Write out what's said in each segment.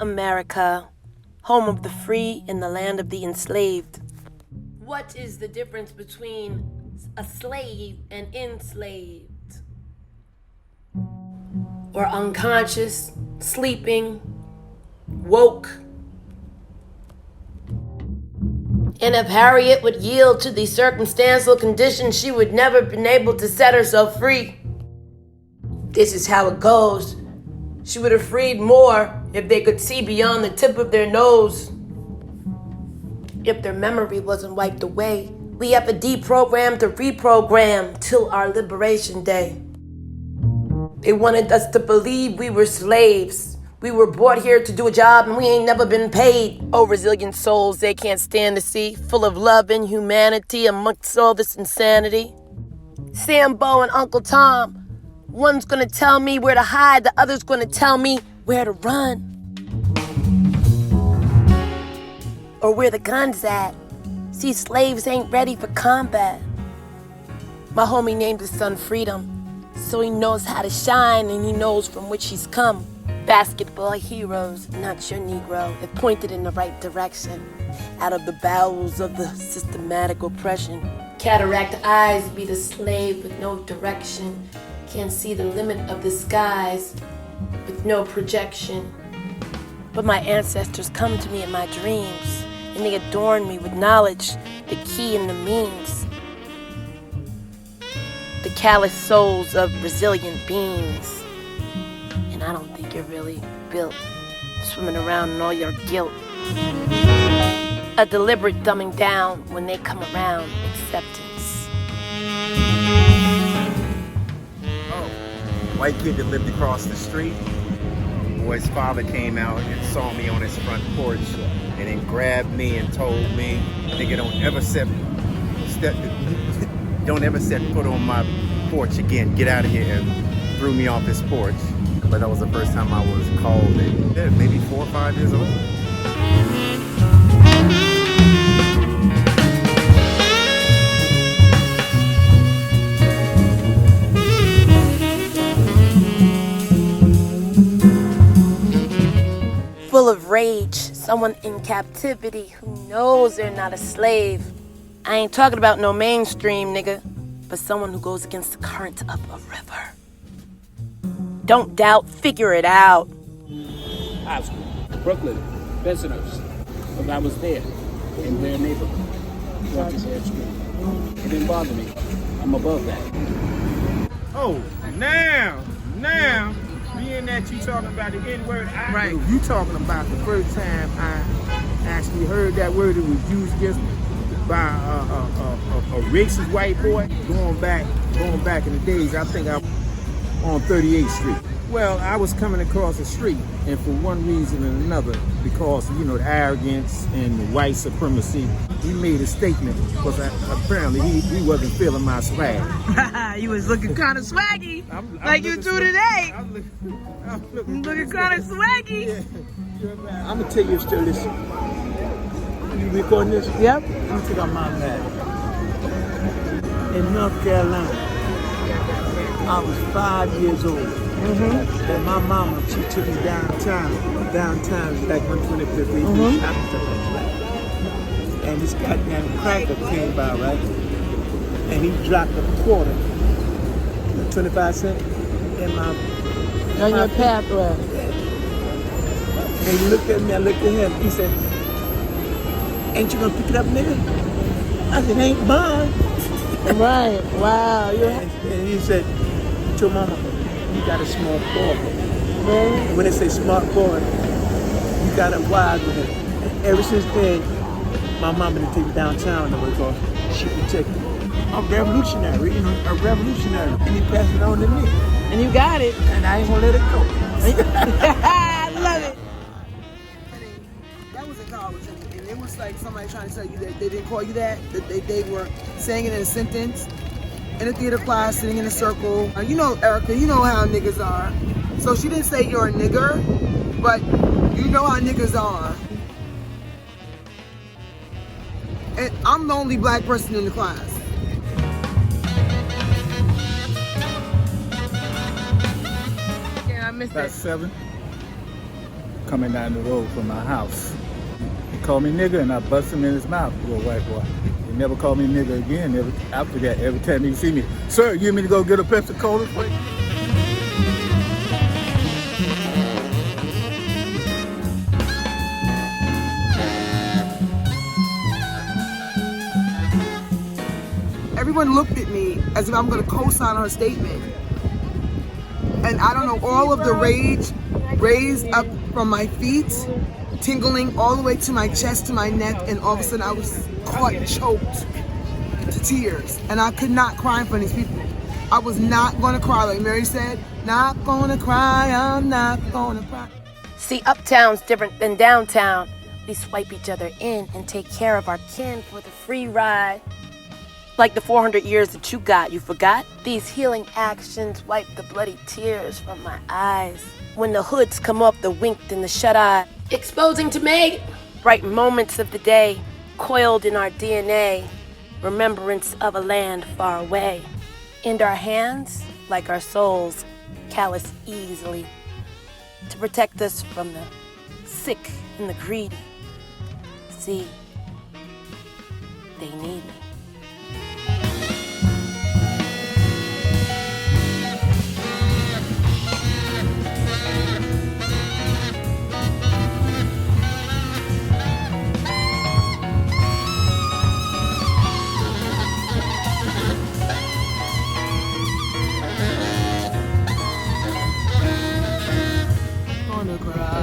America, home of the free and the land of the enslaved. What is the difference between a slave and enslaved? Or unconscious, sleeping, woke? And if Harriet would yield to the circumstantial conditions, she would never have been able to set herself free. This is how it goes. She would have freed more if they could see beyond the tip of their nose. If their memory wasn't wiped away, we have to deprogram to reprogram till our liberation day. They wanted us to believe we were slaves. We were brought here to do a job and we ain't never been paid. Oh, resilient souls they can't stand to see, full of love and humanity amongst all this insanity. Sambo and Uncle Tom, one's gonna tell me where to hide, the other's gonna tell me where to run. Or where the gun's at. See, slaves ain't ready for combat. My homie named his son Freedom, so he knows how to shine and he knows from which he's come. Basketball heroes, not your Negro, if pointed in the right direction, out of the bowels of the systematic oppression. Cataract eyes be the slave with no direction, can't see the limit of the skies with no projection. But my ancestors come to me in my dreams, and they adorn me with knowledge, the key and the means. The callous souls of resilient beings. And I don't think you're really built, swimming around in all your guilt. A deliberate dumbing down when they come around, acceptance. Oh, white kid that lived across the street. Boy's father came out and saw me on his front porch and then grabbed me and told me, nigga, don't ever set foot on my porch again. Get out of here, and threw me off his porch. But that was the first time I was called it. Maybe 4 or 5 years old. Full of rage, someone in captivity who knows they're not a slave. I ain't talking about no mainstream, nigga, but someone who goes against the current of a river. Don't doubt, figure it out. High school, Brooklyn, Bensonhurst. Because I was there, in their neighborhood. Watching their school. It didn't bother me. I'm above that. Oh, now, being that you talking about the N-word, right? You talking about the first time I actually heard that word. It was used against by a racist white boy. Going back in the days, I think I on 38th Street. Well, I was coming across the street, and for one reason and another, because, you know, the arrogance and the white supremacy, he made a statement, because apparently he wasn't feeling my swag. You was looking kind of swaggy, like you do today. I'm looking kind of swaggy. Yeah. I'm gonna tell you a story. Listen, you recording this? Yep. Let me take out my bag. In North Carolina, I was 5 years old. And my mama, she took me downtown, like 125th Street, and this goddamn cracker came by, right? And he dropped a quarter, 25 cents, in my On your pathway. And he looked at me, I looked at him. He said, "Ain't you gonna pick it up, nigga?" I said, "Ain't mine." Right. Wow. And he said, "To mama, you got a smart boy." Really? And when they say smart boy, you got a wise with it. And ever since then, my mama didn't take me downtown no more because she protected me. I'm revolutionary, you know, a revolutionary. And he passed it on to me. And you got it. And I ain't gonna let it go. I love it. That was in college, and it was like somebody trying to tell you that they didn't call you that they were saying it in a sentence, in a theater class, sitting in a circle. You know, Erica, you know how niggas are. So she didn't say you're a nigger, but you know how niggas are. And I'm the only black person in the class. Yeah, I missed That's it. 7. coming down the road from my house. He called me nigga and I bust him in his mouth, little white boy. He never called me nigga again. After that, every time he see me, sir, you want me to go get a Pepsi Cola for you? Everyone looked at me as if I'm going to co-sign her statement. And I don't know, all of the rage raised up from my feet, tingling all the way to my chest, to my neck, and all of a sudden I was caught choked to tears. And I could not cry in front of these people. I was not going to cry, like Mary said, not going to cry, I'm not going to cry. See, Uptown's different than downtown. We swipe each other in and take care of our kin for the free ride. Like the 400 years that you got, you forgot? These healing actions wipe the bloody tears from my eyes. When the hoods come off the winked and the shut-eye, exposing to Meg bright moments of the day, coiled in our DNA, remembrance of a land far away. And our hands, like our souls, callous easily, to protect us from the sick and the greedy. See, they need me.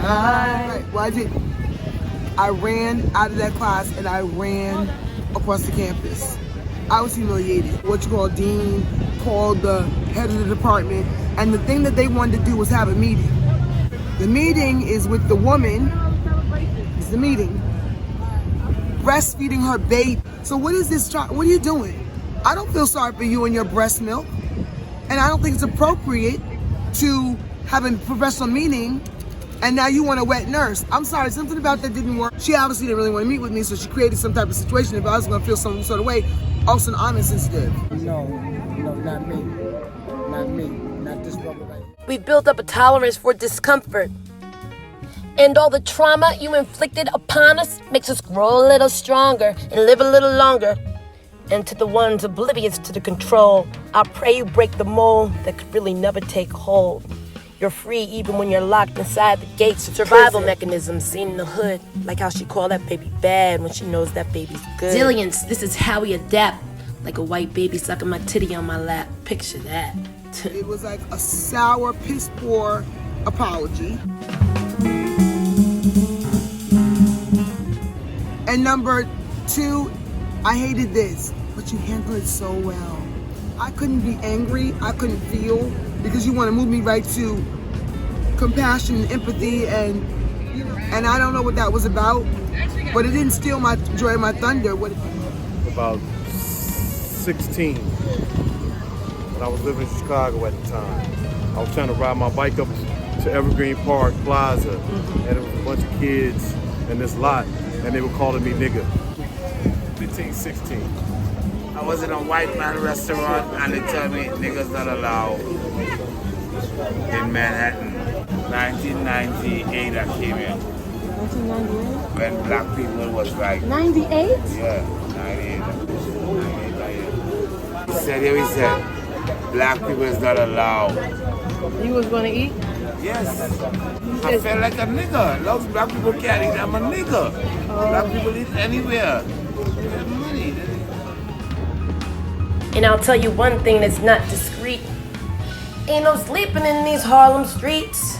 Right. Well, I didn't. I ran out of that class and I ran across the campus. I was humiliated. What you call dean called the head of the department, and the thing that they wanted to do was have a meeting. The meeting is with the woman. It's the meeting. Breastfeeding her baby. So what is this? What are you doing? I don't feel sorry for you and your breast milk, and I don't think it's appropriate to have a professional meeting. And now you want a wet nurse. I'm sorry, something about that didn't work. She obviously didn't really want to meet with me, so she created some type of situation. If I was gonna feel some sort of way, also I'm insensitive. No, not me. Not me. Not this rubber light. We've built up a tolerance for discomfort. And all the trauma you inflicted upon us makes us grow a little stronger and live a little longer. And to the ones oblivious to the control, I pray you break the mold that could really never take hold. You're free even when you're locked inside the gates. Survival mechanisms seen in the hood, like how she called that baby bad when she knows that baby's good. Zillions, this is how we adapt. Like a white baby sucking my titty on my lap. Picture that. It was like a sour, piss-poor apology. And number two, I hated this, but you handled it so well. I couldn't be angry, I couldn't feel, because you want to move me right to compassion and empathy, and I don't know what that was about, but it didn't steal my joy and my thunder. About 16, when I was living in Chicago at the time. I was trying to ride my bike up to Evergreen Park Plaza, and there was a bunch of kids in this lot, and they were calling me nigga. 15, 16. I was in a white man restaurant and they told me niggas not allowed in Manhattan. 1998 I came in. 1998? When black people was like... 98? Yeah, 98. He said, black people is not allowed. You was going to eat? Yes. I felt like a nigga. Those black people can't eat, I'm a nigga. Black people eat anywhere. They have money. And I'll tell you one thing that's not discreet. Ain't no sleeping in these Harlem streets.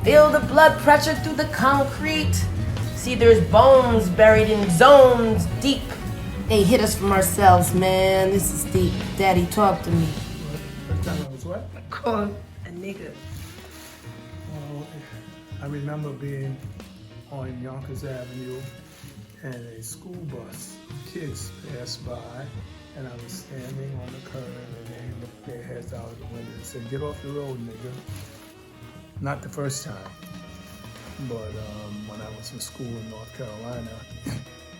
Feel the blood pressure through the concrete. See, there's bones buried in zones deep. They hit us from ourselves, man. This is deep. Daddy, talk to me. First time I was what? Call a nigga. Well, I remember being on Yonkers Avenue and a school bus. Kids passed by and I was standing on the curb and they looked their heads out the window and said, "Get off the road, nigga." Not the first time, but when I was in school in North Carolina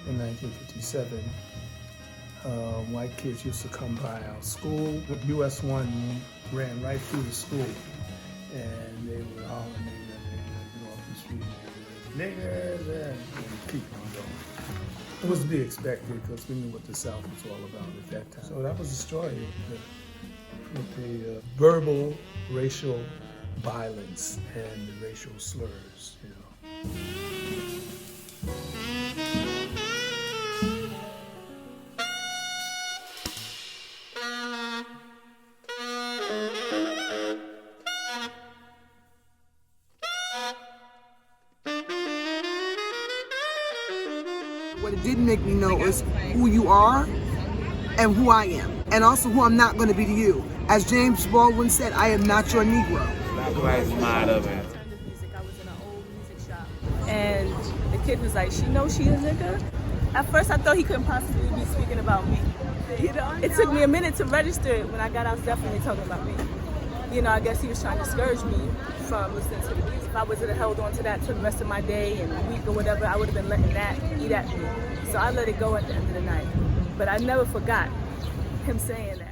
in 1957, white kids used to come by our school. US 1 ran right through the school and they were hollering, "Nigga, nigga, get off the street, nigga." niggas, and keep on going. It was to be expected because we knew what the South was all about at that time. So that was the story with the verbal, racial violence and the racial slurs, you know. What it did make me know is who you are and who I am, and also who I'm not going to be to you. As James Baldwin said, I am not your Negro. That's why it's mad of it. I was in an old music shop, and the kid was like, "She knows she a nigga." At first, I thought he couldn't possibly be speaking about me. You know, it took me a minute to register it. When I got out, I was definitely talking about me. You know, I guess he was trying to discourage me from listening to the music. If I would have held on to that for the rest of my day and week or whatever, I would have been letting that eat at me. So I let it go at the end of the night. But I never forgot him saying that.